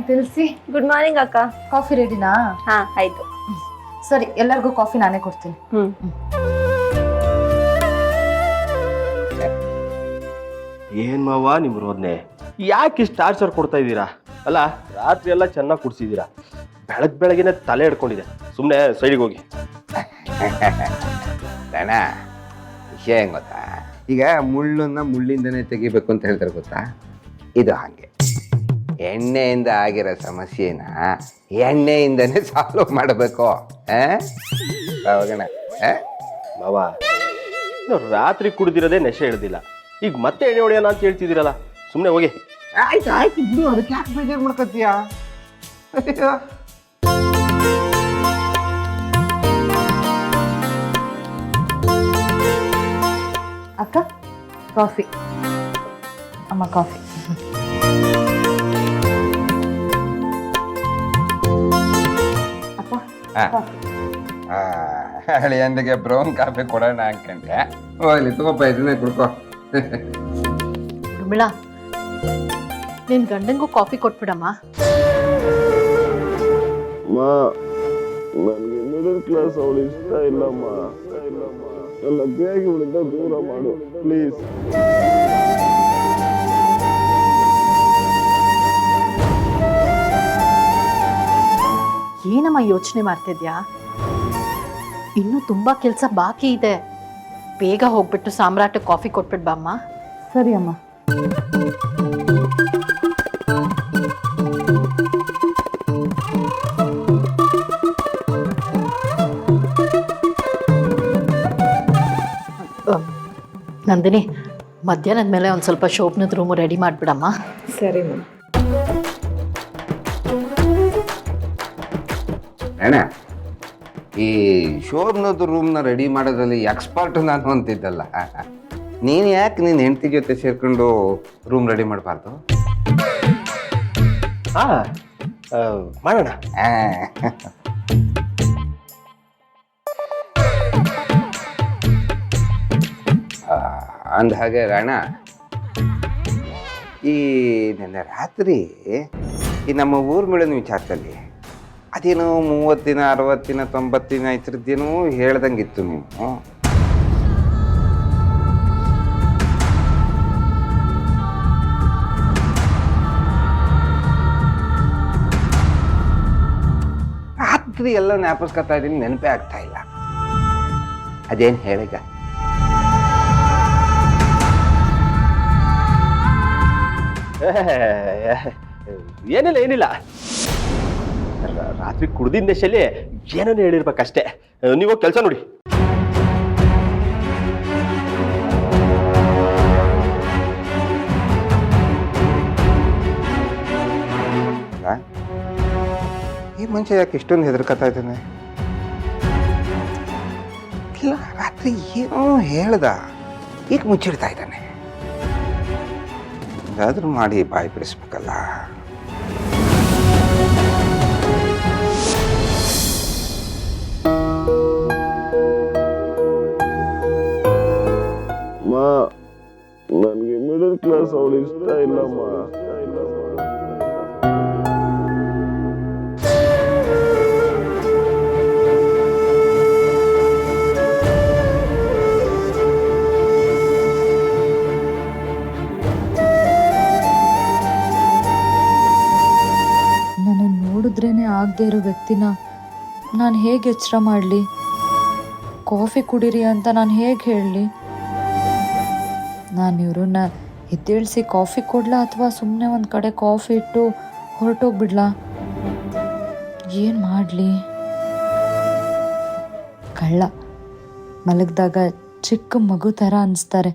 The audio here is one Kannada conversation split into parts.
ತಿಳಿಸಿ. ಗುಡ್ ಮಾರ್ನಿಂಗ್ ಅಕ್ಕ. ಕಾಫಿ ರೆಡಿನಾ? ಹಾ ಆಯ್ತು. ಸರಿ, ಎಲ್ಲರಿಗೂ ಕಾಫಿ ನಾನೇ ಕೊಡ್ತೀನಿ. ಏನ್ ಮಾವ ನಿಮ್ ರೋದ್ನೆ, ಯಾಕೆ ಇಷ್ಟು ಟಾರ್ಚರ್ ಕೊಡ್ತಾ ಇದ್ದೀರಾ? ಅಲ್ಲ, ರಾತ್ರಿ ಎಲ್ಲ ಚೆನ್ನಾಗಿ ಕುಡ್ಸಿದ್ದೀರಾ, ಬೆಳಗ್ಗೆನೆ ತಲೆ ಹಿಡ್ಕೊಂಡಿದೆ. ಸುಮ್ಮನೆ ಸೈಡಿಗೆ ಹೋಗಿ. ಅಣ್ಣ, ವಿಷಯ ಹೆಂಗ್ ಗೊತ್ತಾ, ಈಗ ಮುಳ್ಳನ್ನ ಮುಳ್ಳಿಂದನೇ ತೆಗಿಬೇಕು ಅಂತ ಹೇಳ್ತಾರೆ ಗೊತ್ತಾ, ಇದು ಹಾಗೆ ಎಣ್ಣೆಯಿಂದ ಆಗಿರೋ ಸಮಸ್ಯೆನ ಎಣ್ಣೆಯಿಂದನೇ ಸಾಲ್ವ್ ಮಾಡಬೇಕು. ಮಾವ, ನೀವು ರಾತ್ರಿ ಕುಡ್ದಿರೋದೇ ನೆಶೆ ಹಿಡ್ದಿಲ್ಲ, ಈಗ ಮತ್ತೆ ಎಣ್ಣೆ ಹೊಡೆಯೋಣ ಅಂತ ಹೇಳ್ತಿದ್ದೀರಲ್ಲ, ಸುಮ್ಮನೆ ಹೋಗಿ. ಆಯ್ತು ಆಯ್ತು ಬಿಡು, ಅದಕ್ಕೆ ಯಾಕೆ ಬೇಜಾರು ಮಾಡ್ಕೊತೀಯ? ಅಕ್ಕ, ಕಾಫಿ. ಅಮ್ಮ ಕಾಫಿ. ಅಪ್ಪ ಕಾಫಿ. ಹಳಿಯಂದಿಗೆ ಬ್ರೌನ್ ಕಾಫಿ ಕೊಡೋಣ ಅನ್ಕೊಂಡೆ. ಹೋಗ್ಲಿ ತಗೋಪ್ಪ, ಇದನ್ನೇ ಕುಡ್ಕೋ. ಉರ್ಮಿಳಾ, ನಿನ್ ಗಂಡಂಗೂ ಕಾಫಿ ಕೊಟ್ಬಿಡಮ್ಮ. ನನಗೆ ಮಿಡಲ್ ಕ್ಲಾಸ್ ಅವಳು ಇಷ್ಟ ಇಲ್ಲಮ್ಮ. ಎಲ್ಲ ಬೇಗ ಉಳಿದ ದೂರ ಮಾಡು ಪ್ಲೀಸ್. ಏನಮ್ಮ ಯೋಚನೆ ಮಾಡ್ತಿದ್ಯಾ? ಇನ್ನೂ ತುಂಬಾ ಕೆಲಸ ಬಾಕಿ ಇದೆ. ಬೇಗ ಹೋಗ್ಬಿಟ್ಟು ಸಾಮ್ರಾಟ್ ಕಾಫಿ ಕೊಟ್ಬಿಡ್ ಬಾಮ್ಮ. ಸರಿ ಅಮ್ಮ. ನಂದಿನಿ, ಮಧ್ಯಾಹ್ನದ ಮೇಲೆ ಒಂದು ಸ್ವಲ್ಪ ಶೋಭನದ ರೂಮು ರೆಡಿ ಮಾಡಿಬಿಡಮ್ಮ. ಸರಿ ಮ್ಯಾಮ್. ಅಣ್ಣ, ಈ ಶೋಭನದ ರೂಮ್ನ ರೆಡಿ ಮಾಡೋದ್ರಲ್ಲಿ ಎಕ್ಸ್ಪರ್ಟ್ ನಾನು ಅಂತಿದ್ದಲ್ಲ, ನೀನು ಯಾಕೆ ನಿನ್ನ ಹೆಂಡತಿ ಜೊತೆ ಸೇರ್ಕೊಂಡು ರೂಮ್ ರೆಡಿ ಮಾಡಬಾರ್ದು? ಮಾಡೋಣ. ಅಂದ ಹಾಗೆ ರಾಣ, ಈ ನಿನ್ನೆ ರಾತ್ರಿ ಈ ನಮ್ಮ ಊರ ಮೇಳಿನ ವಿಚಾರದಲ್ಲಿ ಅದೇನೋ 30 ದಿನ 60 ದಿನ 90 ದಿನ ಈ ಥರದ್ದೇನೋ ಹೇಳ್ದಂಗಿತ್ತು ನೀವು. ರಾತ್ರಿ ಎಲ್ಲ ಜ್ಞಾಪಿಸ್ಕೊತಾ ಇದ್ದೀನಿ, ನೆನಪೇ ಆಗ್ತಾ ಇಲ್ಲ. ಅದೇನು ಹೇಳಿಗ? ಏನಿಲ್ಲ, ರಾತ್ರಿ ಕುಡ್ದಿದ್ದ ನೆಶೆಲಿ ಏನನ್ನು ಹೇಳಿರ್ಬೇಕಷ್ಟೇ. ನೀವು ಕೆಲಸ ನೋಡಿ. ಈ ಮನುಷ್ಯ ಯಾಕೆ ಇಷ್ಟೊಂದು ಹೆದರ್ಕತಾ ಇದ್ದಾನೆ? ಇಲ್ಲ, ರಾತ್ರಿ ಏನೋ ಹೇಳ್ದ, ಈಗ ಮುಚ್ಚಿಡ್ತಾ ಇದ್ದಾನೆ. ಹೇಗಾದ್ರೂ ಮಾಡಿ ಬಾಯಿ ಬಿಡಿಸ್ಬೇಕಲ್ಲ. ನನಗೆ ಮಿಡಲ್ ಕ್ಲಾಸ್ ಅವಳು ಇಷ್ಟ ಇಲ್ಲಮ್ಮ. ನೋಡಿದ್ರೇನೆ ಆಗದೆ ಇರೋ ವ್ಯಕ್ತಿನ ನಾನು ಹೇಗೆ ಎಚ್ಚರ ಮಾಡಲಿ? ಕಾಫಿ ಕುಡೀರಿ ಅಂತ ನಾನು ಹೇಗೆ ಹೇಳಲಿ? ನಾನು ಇವ್ರನ್ನ ಎದ್ದೇಳಿಸಿ ಕಾಫಿ ಕೊಡ್ಲಾ ಅಥವಾ ಸುಮ್ಮನೆ ಒಂದು ಕಡೆ ಕಾಫಿ ಇಟ್ಟು ಹೊರಟೋಗ್ಬಿಡ್ಲಾ? ಏನು ಮಾಡಲಿ? ಕಳ್ಳ ಮಲಗಿದಾಗ ಚಿಕ್ಕ ಮಗು ಥರ ಅನಿಸ್ತಾರೆ,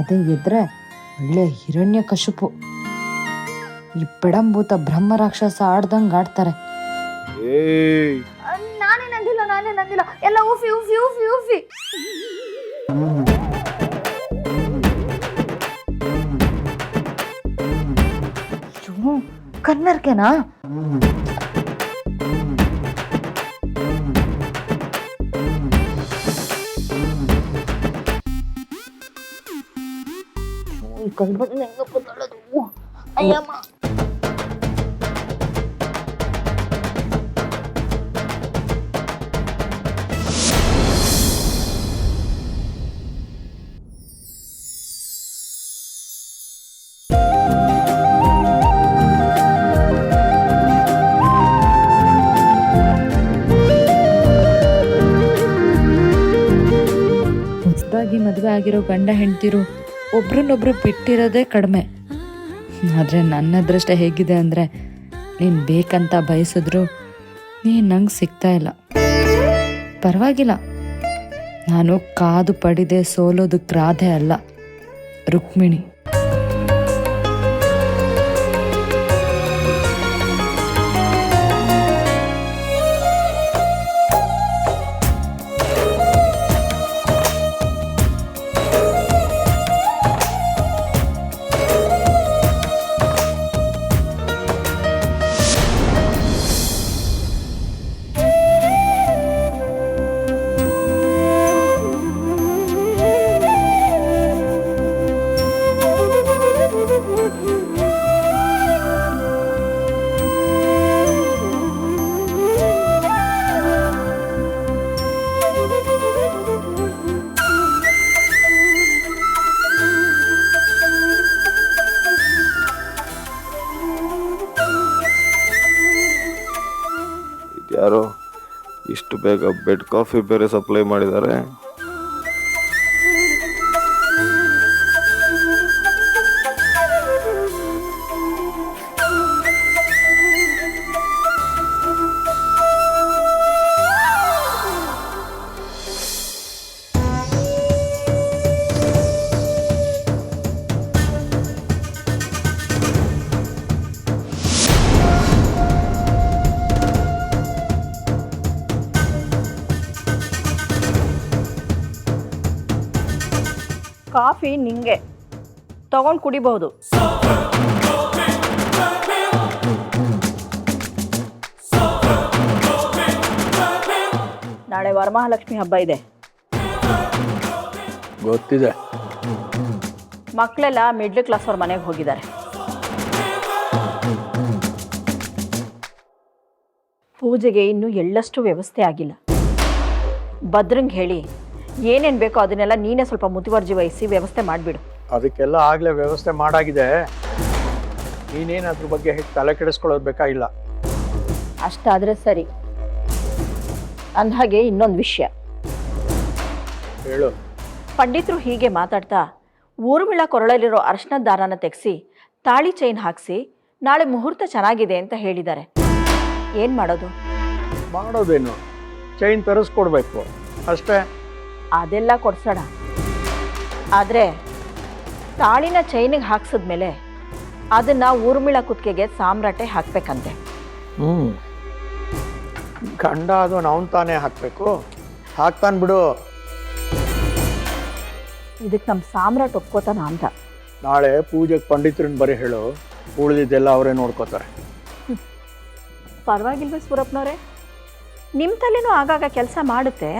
ಅದೇ ಎದ್ರೆ ಒಳ್ಳೆ ಹಿರಣ್ಯಕಶಿಪು, ಈ ಬೆಡಂಭೂತ ಬ್ರಹ್ಮ ರಾಕ್ಷಸ ಆಡ್ದಂಗೆ ಆಡ್ತಾರೆ. ನಾನೇ ನಂದಿಲ್ಲ, ಎಲ್ಲ ಊಫಿ ಊಫಿ ಊಫಿ ಊಫಿ. ಕನ್ನರ್ಕೆನಾ? ಕಲ್ಬಣ್ಣ ಹೆಂಗಪ್ಪ ತಳ್ಳೋದು? ಅಯ್ಯಮ್ಮ. ಹೊಸದಾಗಿ ಮದುವೆ ಆಗಿರೋ ಗಂಡ ಹೆಂಡ್ತಿರು ಒಬ್ರನ್ನೊಬ್ರು ಬಿಟ್ಟಿರೋದೇ ಕಡಿಮೆ. ಆದರೆ ನನ್ನ ಅದೃಷ್ಟ ಹೇಗಿದೆ ಅಂದರೆ ನೀನು ಬೇಕಂತ ಬಯಸಿದ್ರು ನೀನು ನಂಗೆ ಸಿಗ್ತಾ ಇಲ್ಲ. ಪರವಾಗಿಲ್ಲ, ನಾನು ಕಾದು ಪಡಿದೆ ಸೋಲೋದಕ್ಕೆ ರಾಧೆ ಅಲ್ಲ, ರುಕ್ಮಿಣಿ. ಯಾರೋ ಇಷ್ಟು ಬೇಗ ಬೆಡ್ ಕಾಫಿ ಬೇರೆ ಸಪ್ಲೈ ಮಾಡಿದ್ದಾರೆ. ಕಾಫಿ ನಿಂಗೆ ತಗೊಂಡು ಕುಡಿಬಹುದು. ನಾಳೆ ವರಮಹಾಲಕ್ಷ್ಮಿ ಹಬ್ಬ ಇದೆ. ಗೊತ್ತಿದೆ. ಮಕ್ಕಳೆಲ್ಲ ಮಿಡ್ಲ್ ಕ್ಲಾಸ್ ಅವ್ರ ಮನೆಗೆ ಹೋಗಿದ್ದಾರೆ. ಪೂಜೆಗೆ ಇನ್ನೂ ಎಳ್ಳಷ್ಟು ವ್ಯವಸ್ಥೆ ಆಗಿಲ್ಲ. ಭದ್ರಂಗೆ ಹೇಳಿ ಏನೇನು ಬೇಕೋ ಅದನ್ನೆಲ್ಲ ನೀನೇ ಸ್ವಲ್ಪ ಮುತುವರ್ಜಿ ವಹಿಸಿ ವ್ಯವಸ್ಥೆ ಮಾಡಿಬಿಡು. ಅದಕ್ಕೆಲ್ಲ ಆಗಲೇ ವ್ಯವಸ್ಥೆ ಮಾಡಾಗಿದೆ. ನೀನೇನು ಅದ್ರ ಬಗ್ಗೆ ಹೇಗೆ ತಲೆ ಕೆಡಿಸ್ಕೊಳ್ಳೋದು ಬೇಕಾಗಿಲ್ಲ. ಅಷ್ಟಾದರೆ ಸರಿ. ಅಂದಹಾಗೆ ಇನ್ನೊಂದು ವಿಷಯ ಹೇಳು. ಪಂಡಿತರು ಹೀಗೆ ಮಾತಾಡ್ತಾ ಊರ್ಮಿಳ ಕೊರಳಲ್ಲಿರೋ ಅರ್ಶನದ ದಾರನ ತೆಗೆಸಿ ತಾಳಿ ಚೈನ್ ಹಾಕಿಸಿ ನಾಳೆ ಮುಹೂರ್ತ ಚೆನ್ನಾಗಿದೆ ಅಂತ ಹೇಳಿದ್ದಾರೆ. ಏನು ಮಾಡೋದು? ಮಾಡೋದೇನು, ಚೈನ್ ತರಿಸ್ಕೊಡ್ಬೇಕು ಅಷ್ಟೇ. ಅದೆಲ್ಲ ಕೊಡ್ಸೋಣ. ಆದರೆ ತಾಳಿನ ಚೈನಿಗೆ ಹಾಕ್ಸಿದ್ಮೇಲೆ ಅದನ್ನು ಊರ್ಮಿಳ ಕುತ್ತಿಗೆಗೆ ಸಾಮ್ರಾಟೆ ಹಾಕಬೇಕಂತೆ. ಗಂಡ ಅದು ಅವನು ತಾನೇ ಹಾಕಬೇಕು. ಹಾಕ್ತಾನೆ ಬಿಡು. ಇದಕ್ಕೆ ನಮ್ಮ ಸಾಮ್ರಾಟ್ ಒಪ್ಕೋತಾನ ಅಂತ. ನಾಳೆ ಪೂಜೆಗೆ ಪಂಡಿತರನ್ನ ಬರೀ ಹೇಳು, ಉಳಿದಿದ್ದೆಲ್ಲ ಅವರೇ ನೋಡ್ಕೋತಾರೆ. ಪರವಾಗಿಲ್ವೇ ಸೂರಪ್ಪನವರೇ? ನಿಮ್ಮ ತಲೆನೂ ಆಗಾಗ ಕೆಲಸ ಮಾಡುತ್ತೆ.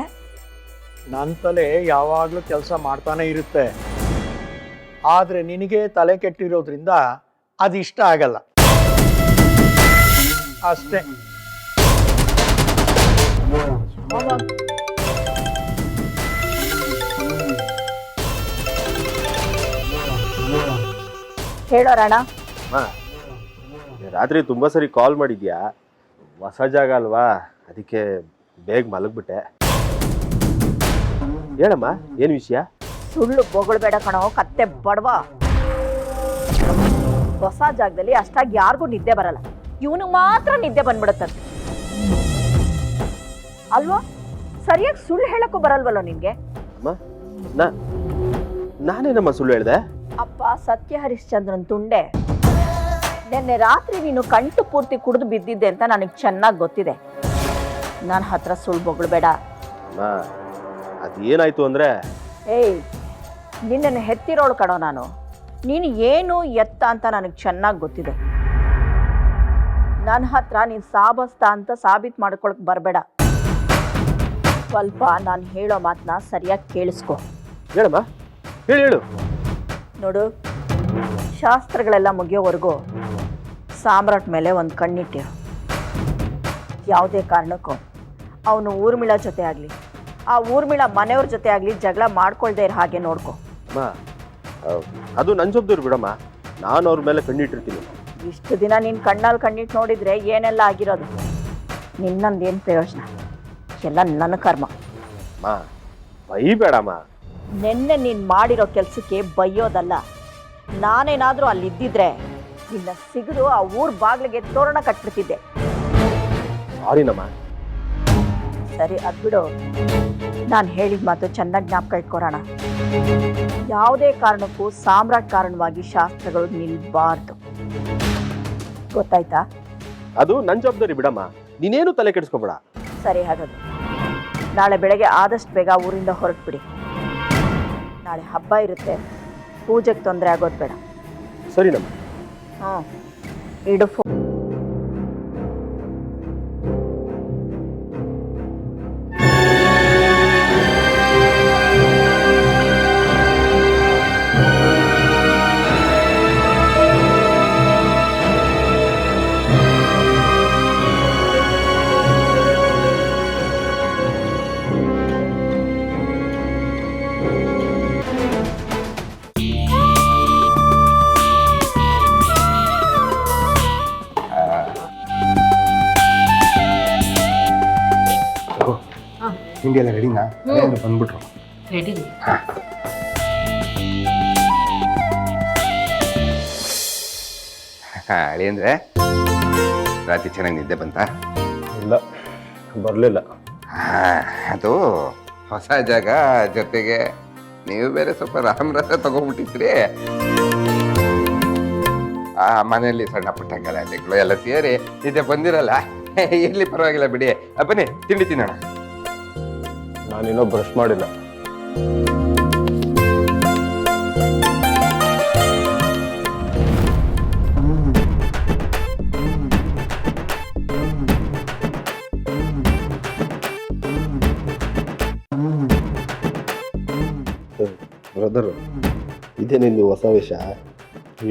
ನನ್ನ ತಲೆ ಯಾವಾಗಲೂ ಕೆಲಸ ಮಾಡ್ತಾನೆ ಇರುತ್ತೆ. ಆದರೆ ನಿನಗೆ ತಲೆ ಕೆಟ್ಟಿರೋದ್ರಿಂದ ಅದು ಇಷ್ಟ ಆಗಲ್ಲ ಅಷ್ಟೇ. ಹೇಳೋರಣ. ರಾತ್ರಿ ತುಂಬ ಸರಿ ಕಾಲ್ ಮಾಡಿದ್ಯಾ, ಹೊಸ ಜಾಗ ಅಲ್ವಾ, ಅದಕ್ಕೆ ಬೇಗ ಮಲಗ್ಬಿಟ್ಟೆ. ಹೇಳಮ್ಮ, ಏನು ವಿಷಯ? ಸುಳ್ಳು ಬೊಗಳ್ಬೇಡ ಕಣೋ ಕತ್ತೆ ಬಡವ. ಹೊಸ ಜಾಗದಲ್ಲಿ ಅಷ್ಟಾಗಿ ಯಾರಿಗೂ ನಿದ್ದೆ ಬರಲ್ಲ, ಇವನು ಮಾತ್ರ ನಿದ್ದೆ ಬಂದ್ಬಿಡುತ್ತಂತೆ ಅಲ್ವಾ? ಸರಿಯಾಗಿ ಸುಳ್ಳು ಹೇಳಕ್ಕೂ ಬರಲ್ವಲ್ಲ ನಿನ್ಗೆ? ಅಮ್ಮ, ನಾನೇನಮ್ಮ ಸುಳ್ಳು ಹೇಳ್ದೆ? ಅಪ್ಪ ಸತ್ಯ ಹರಿಶ್ಚಂದ್ರನ್ ತುಂಡೆ. ನಿನ್ನೆ ರಾತ್ರಿ ನೀನು ಕಂಟು ಪೂರ್ತಿ ಕುಡಿದು ಬಿದ್ದಿದ್ದೆ ಅಂತ ನನಗೆ ಚೆನ್ನಾಗಿ ಗೊತ್ತಿದೆ. ನನ್ನ ಹತ್ರ ಸುಳ್ಳು ಬೊಗಳ್ಬೇಡ. ಅದೇನಾಯ್ತು ಅಂದ್ರೆ, ಏಯ್, ನಿನ್ನನ್ನು ಹೆತ್ತಿರೋಳು ಕಣೋ ನಾನು. ನೀನು ಏನು ಎತ್ತ ಅಂತ ನನಗೆ ಚೆನ್ನಾಗಿ ಗೊತ್ತಿದೆ. ನನ್ನ ಹತ್ರ ನೀನು ಸಾಬಸ್ತ ಅಂತ ಸಾಬೀತು ಮಾಡ್ಕೊಳಕ್ ಬರಬೇಡ. ಸ್ವಲ್ಪ ನಾನು ಹೇಳೋ ಮಾತನ್ನ ಸರಿಯಾಗಿ ಕೇಳಿಸ್ಕೊ. ಹೇಳಮ್ಮ, ಹೇಳು. ನೋಡು, ಶಾಸ್ತ್ರಗಳೆಲ್ಲ ಮುಗಿಯೋವರೆಗೂ ಸಾಮ್ರಾಟ್ ಮೇಲೆ ಒಂದು ಕಣ್ಣಿಟ್ಟಿರು. ಯಾವುದೇ ಕಾರಣಕ್ಕೂ ಅವನು ಊರ್ಮಿಳಾ ಜೊತೆ ಆಗಲಿ ಆ ಊರ್ಮಿಳಾ ಮನೆಯವ್ರ ಜೊತೆ ಆಗಲಿ ಜಗಳ ಮಾಡ್ಕೊಳ್ದೇ ಇರೋ ಹಾಗೆ ನೋಡ್ಕೊ. ಅಮ್ಮ ಅದು ನನ್ನ ಜವಾಬ್ದಾರಿ ಬಿಡಮ್ಮ, ನಾನು ಅವ್ರ ಮೇಲೆ ಕಣ್ಣಿಟ್ಟಿರ್ತೀನಿ. ಇಷ್ಟು ದಿನ ನೀನು ಕಣ್ಣಲ್ಲಿ ಕಣ್ಣಿಟ್ಟು ನೋಡಿದರೆ ಏನೆಲ್ಲ ಆಗಿರೋದು? ನಿನ್ನಂದೇನು ಪ್ರಯೋಜನ? ಎಲ್ಲ ನನ್ನ ಕರ್ಮ. ಅಮ್ಮ ಬೈಬೇಡಮ್ಮ. ನಿನ್ನೆ ನೀನು ಮಾಡಿರೋ ಕೆಲಸಕ್ಕೆ ಬೈಯೋದಲ್ಲ. ನಾನೇನಾದರೂ ಅಲ್ಲಿದ್ದಿದ್ರೆ ನಿನ್ನ ಸಿಗದು ಆ ಊರ ಬಾಗಿಲಿಗೆ ತೋರಣ ಕಟ್ಬಿಡ್ತಿದ್ದೆ. ಸಾರಿನಮ್ಮ. ಸರಿ ಅದು ಬಿಡು, ನಾನು ಹೇಳಿದ ಮಾತು ಚೆನ್ನಾಗಿ ಜ್ಞಾಪಕ ಇಟ್ಕೊರೋಣ. ಯಾವುದೇ ಕಾರಣಕ್ಕೂ ಸಾಮ್ರಾಟ್ ಕಾರಣವಾಗಿ ಶಾಸ್ತ್ರಗಳು ನಿಲ್ಬಾರ್ದು, ಗೊತ್ತಾಯ್ತಾ? ಅದು ನನ್ನ ಜವಾಬ್ದಾರಿ ಬಿಡಮ್ಮ, ನೀನೇನು ತಲೆ ಕೆಡಿಸ್ಕೊಬೇಡ. ಸರಿ, ಹಾಗಾದ್ರೆ ನಾಳೆ ಬೆಳಗ್ಗೆ ಆದಷ್ಟು ಬೇಗ ಊರಿಂದ ಹೊರಟ್ಬಿಡಿ. ನಾಳೆ ಹಬ್ಬ ಇರುತ್ತೆ, ಪೂಜೆಗೆ ತೊಂದರೆ ಆಗೋದು ಬೇಡ. ಸರಿನಮ್ಮ. ಇಡು ಫೋನ್. ತಿಂಡಿ ಎಲ್ಲ ರೆಡಿನಾ? ಬಂದ್ಬಿಟ್ರು. ರೆಡಿ. ಅಳಿ ಅಂದ್ರೆ ರಾತ್ರಿ ಚೆನ್ನಾಗಿ ನಿದ್ದೆ ಬಂತ? ಇಲ್ಲ, ಬರಲಿಲ್ಲ. ಅದು ಹೊಸ ಜಾಗ, ಜೊತೆಗೆ ನೀವು ಬೇರೆ ಸ್ವಲ್ಪ ರಾಮರಸ ತಗೋಬಿಟ್ಟಿದ್ರಿ. ಆ ಮನೆಯಲ್ಲಿ ಸಣ್ಣ ಪುಟ್ಟ ಗಲಾಟೆಗಳು ಎಲ್ಲ ಸೇರಿ ನಿದ್ದೆ ಬಂದಿರಲ್ಲ. ಇರ್ಲಿ, ಪರವಾಗಿಲ್ಲ ಬಿಡಿ. ಬನ್ನಿ ತಿಂಡಿ ತಿನ್ನೋಣ. ನಾನಿನ್ನೂ ಬ್ರಷ್ ಮಾಡಿಲ್ಲ. ಬ್ರದರ್, ಇದೇ ನಿಂದು ಹೊಸ ವೇಷ?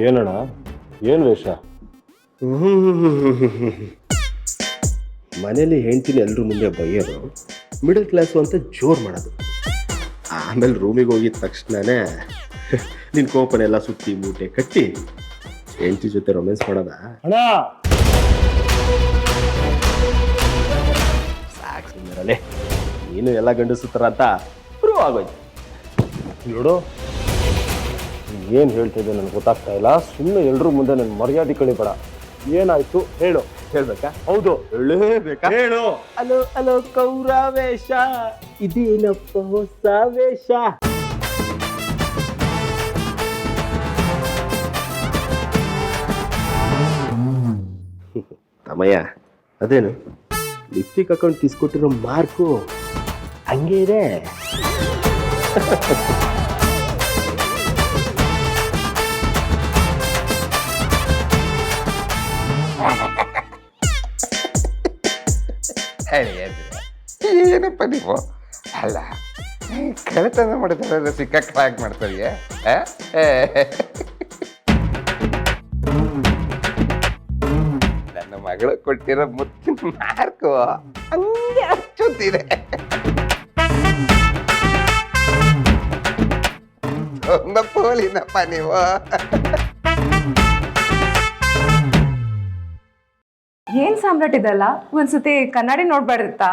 ಏನಣ್ಣ, ಏನು ವೇಷ? ಮನೇಲಿ ಹೆಂಡ್ತೀನಿ ಎಲ್ಲರೂ ಮುಂದೆ ಬೈಯೋದು, ಮಿಡಲ್ ಕ್ಲಾಸು ಅಂತ ಜೋರು ಮಾಡೋದು. ಆಮೇಲೆ ರೂಮಿಗೆ ಹೋಗಿದ ತಕ್ಷಣನೇ ನಿನ್ನ ಕೋಪನೆಲ್ಲ ಸುತ್ತಿ ಮೂಟೆ ಕಟ್ಟಿ ಹೆಂಡತಿ ಜೊತೆ ರೊಮ್ಯಾನ್ಸ್ ಮಾಡೋದ? ಸಾಕು ಸುಮ್ಮನೆ, ನೀನು ಎಲ್ಲ ಗಂಡಸುತ್ತರ ಅಂತ ಪ್ರೂವ್ ಆಗೋಯ್ತು. ನೋಡು, ಏನು ಹೇಳ್ತಿದ್ದೆ ನನಗೆ ಗೊತ್ತಾಗ್ತಾ ಇಲ್ಲ. ಸುಮ್ಮನೆ ಎಲ್ಲರೂ ಮುಂದೆ ನನ್ನ ಮರ್ಯಾದೆ ಕಳಿಬೇಡ. ಏನಾಯ್ತು ಹೇಳು. ಹೇಳ್ಬೇಕಾ? ಹೌದು, ಹೇಳಬೇಕಾ? ಹೇಳು. ಅಲೋ ಅಲೋ ಕೌರ ವೇಷ, ಇದೇನಪ್ಪ ಹೊಸ ವೇಷ? ತಮ್ಮಯ್ಯ, ಅದೇನು ಲಿಪ್ಸ್ಟಿಕ್ ಅಕೌಂಟ್ ಕಿಸ್ಕೊಟ್ಟಿರೋ ಮಾರ್ಕು ಹಂಗೆ ಇದೆ. ಏನಪ್ಪ ನೀವು? ಅಲ್ಲ, ಕಳೆತನ ಮಾಡಿದ್ರೆ ಸಿಕ್ಕಾಗಿ ಮಾಡ್ತಾರೆ. ನನ್ನ ಮಗಳು ಕೊಟ್ಟಿರೋ ಮುತ್ತಿನ ಮಾರ್ಕು ಹಂಗೆ ಹಚ್ಚುತ್ತಿದೆ. ಪೋಲಿನಪ್ಪ ನೀವು. ಏನ್ ಸಾಮ್ರಾಟ್ ಇದಲ್ಲ, ಒಂದ್ಸತಿ ಕನ್ನಡಿ ನೋಡ್ಬಾರ್ದಿತ್ತಾ?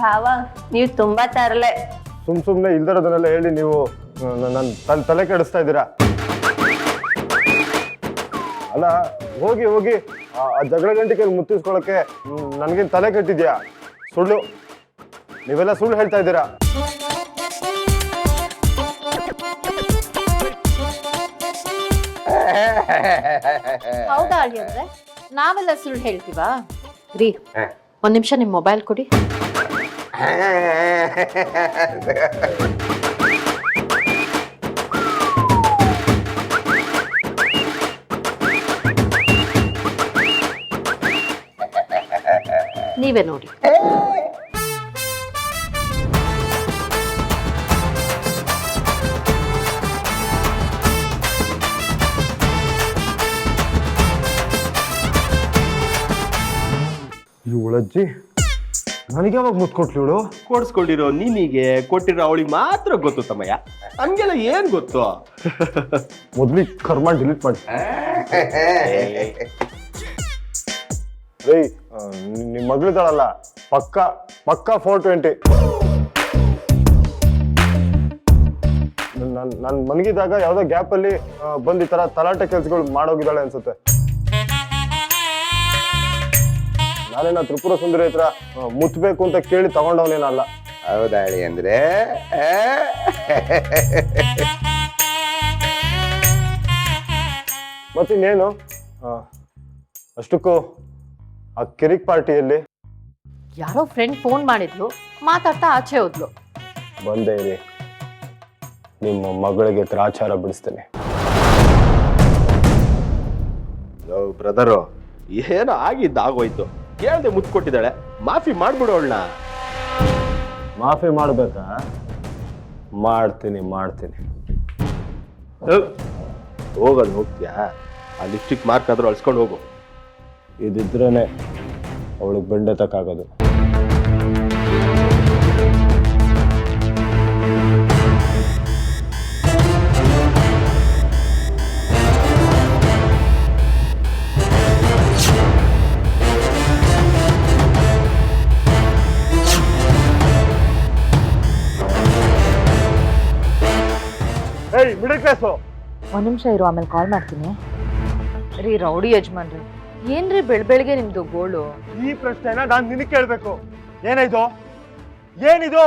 ಭಾವ, ನೀವು ತುಂಬಾ ತರಲೆ. ಸುಮ್ಮನೆ ಇಲ್ದಿರೋದನ್ನೆಲ್ಲ ಹೇಳಿ ನೀವು ನನ್ನ ತಲೆ ಕೆಡಿಸ್ತಾ ಇದ್ದೀರಾ. ಅಲ್ಲ, ಹೋಗಿ ಹೋಗಿ ಆ ಜಗಳ ಗಂಟಿಗೆ ಮುತ್ತಿಸ್ಕೊಳಕ್ಕೆ ನನಗೇನು ತಲೆ ಕೆಟ್ಟಿದ್ಯಾ? ಸುಳ್ಳು, ನೀವೆಲ್ಲ ಸುಳ್ಳು ಹೇಳ್ತಾ ಇದ್ದೀರಾ. ಹೌದಾ ಅಳಿಯಂದ್ರೆ, ನಾವೆಲ್ಲ ಸುಳ್ಳು ಹೇಳ್ತೀವಾ? ರೀ, ಒಂದ್ ನಿಮಿಷ ನಿಮ್ ಮೊಬೈಲ್ ಕೊಡಿ. ನೀವೇ ನೋಡಿ. ಇವಳಜ್ಜಿ ನನಗೆ ಯಾವಾಗ ಮುತ್ತು ಕೊಟ್ಲು ಇವಳು? ಕೊಡಿಸ್ಕೊಂಡಿರೋ ನಿನಗೆ ಕೊಟ್ಟಿರೋ ಅವಳಿಗೆ ಮಾತ್ರ ಗೊತ್ತು ತಮ್ಮಯ್ಯ, ನಮ್ಗೆಲ್ಲ ಏನ್ ಗೊತ್ತು? ಮೊದ್ಲು ಕರ್ಮ ಡಿಲೀಟ್ ಮಾಡಿ. ಏಯ್ ನಿಮ್ಮ ಮಗಳಿದ್ದಾಳಲ್ಲ, ಪಕ್ಕಾ 420. ನಾನು ಮಲಗಿದಾಗ ಯಾವುದೋ ಗ್ಯಾಪಲ್ಲಿ ಬಂದು ಈ ಥರ ತಲಾಟೆ ಕೆಲಸಗಳು ಮಾಡೋಗಿದ್ದಾಳೆ ಅನ್ಸುತ್ತೆ. ನಾನೇನ ತ್ರಿಪುರ ಸುಂದರಿ ಹತ್ರ ಮುತ್ತಬೇಕು ಅಂತ ಕೇಳಿ ತಗೊಂಡವನೇನಲ್ಲ. ಹೌದಾಳಿ ಅಂದ್ರೆ ಮತ್ತಿನ್ನೇನು ಅಷ್ಟಕ್ಕೂ ಆ ಕಿರಿಕ್ ಪಾರ್ಟಿಯಲ್ಲಿ ಯಾರೋ ಫ್ರೆಂಡ್ ಫೋನ್ ಮಾಡಿದ್ಲು, ಮಾತಾಡ್ತಾ ಆಚೆ ಹೋದ್ಲು. ಬಂದೇ ಇರಿ, ನಿಮ್ಮ ಮಗಳಿಗೆ ತ್ರಾಚಾರ ಬಿಡಿಸ್ತೇನೆ. ಬ್ರದರು, ಏನೋ ಆಗಿದ್ದಾಗೋಯ್ತು, ಕೇಳ್ದೆ ಮುತ್ತು ಕೊಟ್ಟಿದ್ದಾಳೆ, ಮಾಫಿ ಮಾಡ್ಬಿಡು ಅವಳನ್ನ. ಮಾಫಿ ಮಾಡ್ಬೇಕಾ? ಮಾಡ್ತೀನಿ. ಹೋಗೋದು ಹೋಗ್ತೀಯಾ? ಆ ಲಿಪ್ಸ್ಟಿಕ್ ಮಾರ್ಕ್ ಆದ್ರೂ ಅಳ್ಸ್ಕೊಂಡು ಹೋಗು. ಇದಿದ್ರೇನೆ ಅವಳಿಗೆ ಬೆಂಡೆತಕ್ಕಾಗೋದು. ಏಯ್ ಮಿಡಲ್ ಕ್ಲಾಸು, ಒಂದು ನಿಮಿಷ ಇರು, ಆಮೇಲೆ ಕಾಲ್ ಮಾಡ್ತೀನಿ. ರೀ ರೌಡಿ ಯಜಮಾನ್ರಿ, ಏನ್ರಿ ಬೆಳಬೆಳಗ್ಗೆ ನಿಮ್ದು ಗೋಳು? ಈ ಪ್ರಶ್ನೆನ ನಾನು ನಿನಗೆ ಕೇಳಬೇಕು. ಏನಿದು?